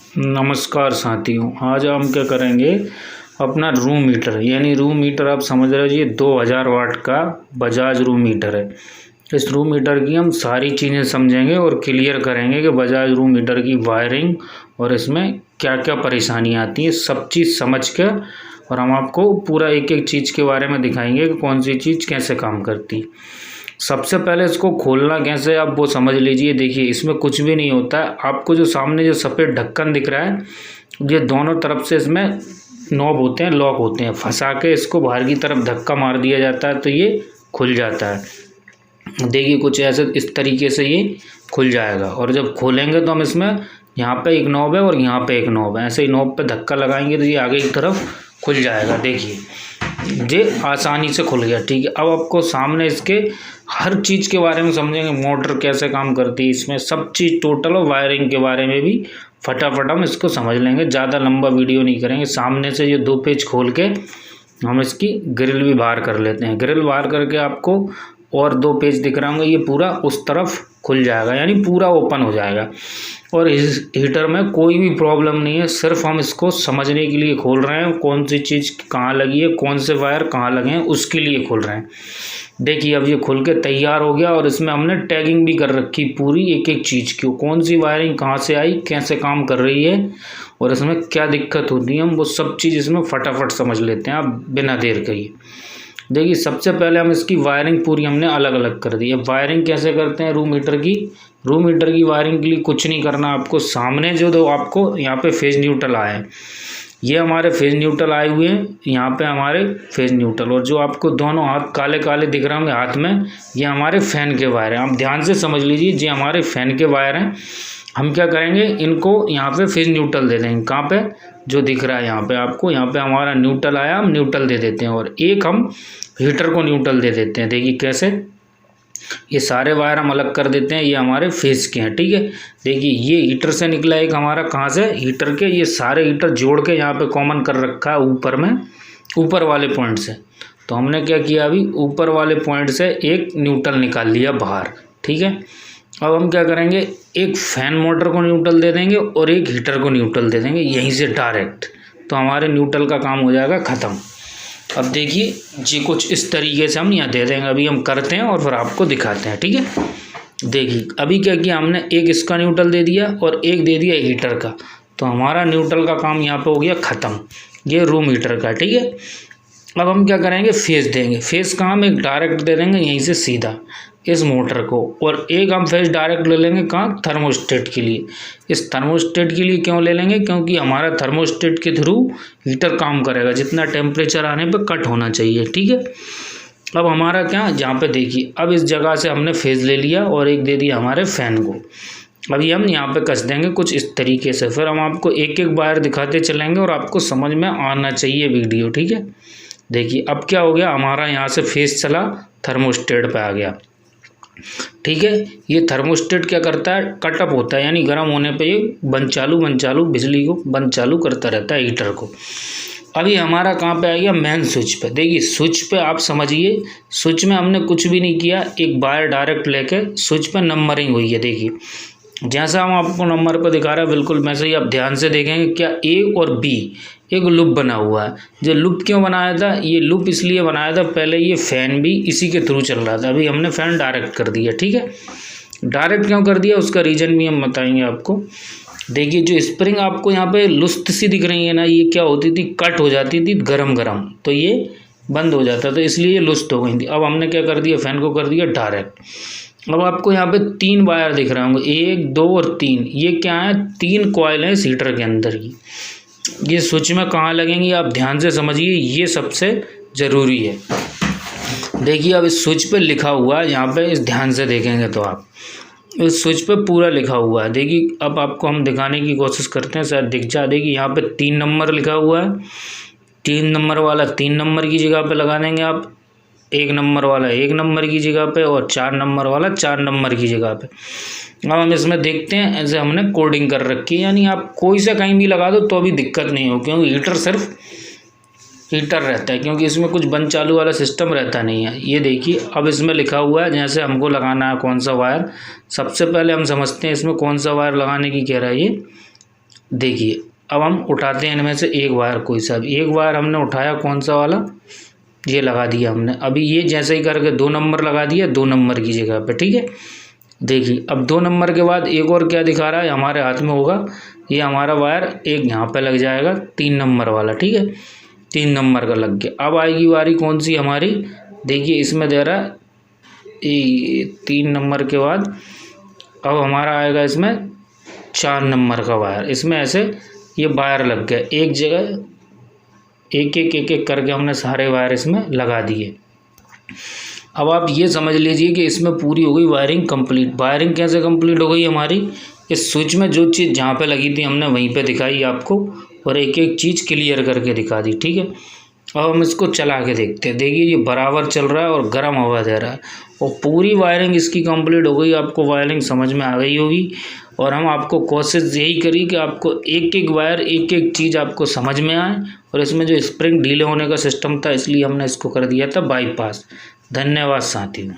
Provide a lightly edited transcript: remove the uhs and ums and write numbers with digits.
नमस्कार साथियों, आज हम क्या करेंगे अपना रूम हीटर। यानी रूम हीटर आप समझ रहे हो, ये 2000 वाट का बजाज रूम हीटर है। इस रूम हीटर की हम सारी चीज़ें समझेंगे और क्लियर करेंगे कि बजाज रूम हीटर की वायरिंग और इसमें क्या क्या परेशानी आती है, सब चीज़ समझ के और हम आपको पूरा एक एक चीज़ के बारे में दिखाएंगे कि कौन सी चीज़ कैसे काम करती है। सबसे पहले इसको खोलना कैसे आप वो समझ लीजिए। देखिए, इसमें कुछ भी नहीं होता है। आपको जो सामने जो सफ़ेद ढक्कन दिख रहा है, ये दोनों तरफ से इसमें नॉब होते हैं, लॉक होते हैं। फंसा के इसको बाहर की तरफ धक्का मार दिया जाता है तो ये खुल जाता है। देखिए, कुछ ऐसे इस तरीके से ये खुल जाएगा। और जब खोलेंगे तो हम इसमें यहाँ पे एक नॉब है और यहाँ पे एक नॉब है, ऐसे ही नॉब पे धक्का लगाएंगे तो ये आगे की तरफ खुल जाएगा। देखिए, ये आसानी से खुल गया। ठीक है, अब आपको सामने इसके हर चीज़ के बारे में समझेंगे, मोटर कैसे काम करती है, इसमें सब चीज़ टोटल और वायरिंग के बारे में भी फटाफट हम इसको समझ लेंगे। ज़्यादा लंबा वीडियो नहीं करेंगे। सामने से ये 2 पेज खोल के हम इसकी ग्रिल भी बाहर कर लेते हैं। ग्रिल बाहर करके आपको और 2 पेज दिख रहे होंगे, ये पूरा उस तरफ खुल जाएगा, यानी पूरा ओपन हो जाएगा। और इस हीटर में कोई भी प्रॉब्लम नहीं है, सिर्फ हम इसको समझने के लिए खोल रहे हैं, कौन सी चीज़ कहाँ लगी है, कौन से वायर कहाँ लगे हैं, उसके लिए खोल रहे हैं। देखिए, अब ये खुल के तैयार हो गया और इसमें हमने टैगिंग भी कर रखी पूरी एक एक चीज़ की, कौन सी वायरिंग कहाँ से आई, कैसे काम कर रही है और इसमें क्या दिक्कत होती है, हम वो सब चीज़ इसमें फटाफट समझ लेते हैं आप बिना देर किए। देखिए, सबसे पहले हम इसकी वायरिंग पूरी हमने अलग अलग कर दी है। वायरिंग कैसे करते हैं रूम हीटर की? रूम हीटर की वायरिंग के लिए कुछ नहीं करना आपको। सामने जो दो आपको यहाँ पे फेज न्यूट्रल आए हैं, ये हमारे फेज न्यूट्रल आए हुए हैं, यहाँ पे हमारे फेज न्यूट्रल। और जो आपको दोनों हाथ काले काले दिख रहे होंगे हाथ में, ये हमारे फ़ैन के वायर हैं। आप ध्यान से समझ लीजिए, ये हमारे फ़ैन के वायर हैं। हम क्या करेंगे, इनको यहाँ पे फेज न्यूट्रल दे देंगे। कहाँ पे? जो दिख रहा है यहाँ पे आपको, यहाँ पे हमारा न्यूट्रल आया, हम न्यूट्रल दे देते हैं और एक हम हीटर को न्यूट्रल दे देते हैं। देखिए कैसे, ये सारे वायर हम अलग कर देते हैं, ये हमारे फेस के हैं। ठीक है, देखिए ये हीटर से निकला एक हमारा, कहाँ से? हीटर के। ये सारे हीटर जोड़ के यहाँ पे कॉमन कर रखा है ऊपर में, ऊपर वाले पॉइंट से। तो हमने क्या किया, अभी ऊपर वाले पॉइंट से एक न्यूट्रल निकाल लिया बाहर। ठीक है, अब हम क्या करेंगे, एक फैन मोटर को न्यूट्रल दे देंगे और एक हीटर को न्यूट्रल दे देंगे यहीं से डायरेक्ट, तो हमारे न्यूट्रल का काम हो जाएगा ख़त्म। अब देखिए जी, कुछ इस तरीके से हम यहाँ दे देंगे। अभी हम करते हैं और फिर आपको दिखाते हैं। ठीक है, देखिए अभी क्या किया हमने, एक इसका न्यूट्रल दे दिया और एक दे दिया हीटर का, तो हमारा न्यूट्रल का काम यहाँ पे हो गया ख़त्म। ये रूम हीटर का। ठीक है, अब हम क्या करेंगे, फेस देंगे। फेस का हम एक डायरेक्ट दे देंगे यहीं से सीधा इस मोटर को, और एक हम फेस डायरेक्ट ले लेंगे कहाँ? थर्मोस्टेट के लिए। इस थर्मोस्टेट के लिए क्यों ले लेंगे? क्योंकि हमारा थर्मोस्टेट के थ्रू हीटर काम करेगा, जितना टेम्परेचर आने पे कट होना चाहिए। ठीक है, अब हमारा क्या, जहाँ पे देखिए अब इस जगह से हमने फेस ले लिया और एक दे दिया हमारे फ़ैन को। अभी हम यहाँ पे कस देंगे कुछ इस तरीके से, फिर हम आपको एक एक वायर दिखाते चलेंगे और आपको समझ में आना चाहिए वीडियो। ठीक है, देखिए अब क्या हो गया, हमारा यहाँ से फेस चला, थर्मोस्टेट पे आ गया। ठीक है, ये थर्मोस्टेट क्या करता है, कटअप होता है, यानी गर्म होने पे ये बंद चालू बिजली को बंद चालू करता रहता है हीटर को। अभी हमारा कहाँ पे आ गया, मेन स्विच पे। देखिए स्विच पे आप समझिए, स्विच में हमने कुछ भी नहीं किया, एक वायर डायरेक्ट लेके स्विच पे नंबरिंग हुई है। देखिए जैसा हम आपको नंबर पर दिखा रहे हैं बिल्कुल वैसे ही आप ध्यान से देखेंगे, क्या ए और बी एक लूप बना हुआ है। जो लूप क्यों बनाया था, ये लूप इसलिए बनाया था, पहले ये फ़ैन भी इसी के थ्रू चल रहा था, अभी हमने फ़ैन डायरेक्ट कर दिया। ठीक है, डायरेक्ट क्यों कर दिया उसका रीज़न भी हम बताएंगे आपको। देखिए जो स्प्रिंग आपको यहाँ पे लुस्त सी दिख रही है ना, ये क्या होती थी, कट हो जाती थी गरम गरम, तो ये बंद हो जाता, तो इसलिए ये लुस्त हो गई थी। अब हमने क्या कर दिया, फ़ैन को कर दिया डायरेक्ट। अब आपको यहाँ पे 3 वायर दिख रहे होंगे, 1 2 और 3। ये क्या है, 3 कॉइल हैं इस हीटर के अंदर की। ये स्विच में कहाँ लगेंगी आप ध्यान से समझिए, ये सबसे ज़रूरी है। देखिए अब इस स्विच पे लिखा हुआ है, यहाँ पे इस ध्यान से देखेंगे तो आप इस स्विच पे पूरा लिखा हुआ है। देखिए अब आपको हम दिखाने की कोशिश करते हैं, शायद दिख जा। देखिए यहाँ पे 3 नंबर लिखा हुआ है, 3 नंबर वाला 3 नंबर की जगह पे लगा देंगे आप, 1 नंबर वाला 1 नंबर की जगह पे और 4 नंबर वाला 4 नंबर की जगह पे। अब हम इसमें देखते हैं, ऐसे हमने कोडिंग कर रखी है, यानी आप कोई सा कहीं भी लगा दो तो अभी दिक्कत नहीं हो, क्योंकि हीटर सिर्फ हीटर रहता है, क्योंकि इसमें कुछ बंद चालू वाला सिस्टम रहता नहीं है। ये देखिए अब इसमें लिखा हुआ है जैसे हमको लगाना है कौन सा वायर। सबसे पहले हम समझते हैं इसमें कौन सा वायर लगाने की कह रहा है ये। देखिए अब हम उठाते हैं इनमें से एक वायर, कोई सा भी एक वायर हमने उठाया, कौन सा वाला, ये लगा दिया हमने। अभी ये जैसे ही करके 2 नंबर लगा दिया 2 नंबर की जगह पे, ठीक है। देखिए अब 2 नंबर के बाद एक और क्या दिखा रहा है हमारे हाथ में होगा, ये हमारा वायर एक यहाँ पे लग जाएगा 3 नंबर वाला, ठीक है। 3 नंबर का लग गया। अब आएगी वारी कौन सी हमारी, देखिए इसमें दे रहा है 3 नंबर के बाद अब हमारा आएगा इसमें 4 नंबर का वायर। इसमें ऐसे ये वायर लग गया एक जगह, एक एक करके हमने सारे वायर इसमें लगा दिए। अब आप ये समझ लीजिए कि इसमें पूरी हो गई वायरिंग कंप्लीट। वायरिंग कैसे कंप्लीट हो गई हमारी, इस स्विच में जो चीज़ जहाँ पे लगी थी हमने वहीं पे दिखाई आपको, और एक एक चीज़ क्लियर करके दिखा दी, ठीक है। अब हम इसको चला के देखते हैं। देखिए ये बराबर चल रहा है और गर्म हवा दे रहा है, और पूरी वायरिंग इसकी कंप्लीट हो गई। आपको वायरिंग समझ में आ गई होगी, और हम आपको कोशिश यही करी कि आपको एक एक वायर एक एक चीज़ आपको समझ में आए। और इसमें जो स्प्रिंग ढीले होने का सिस्टम था इसलिए हमने इसको कर दिया था बाईपास। धन्यवाद साथियों।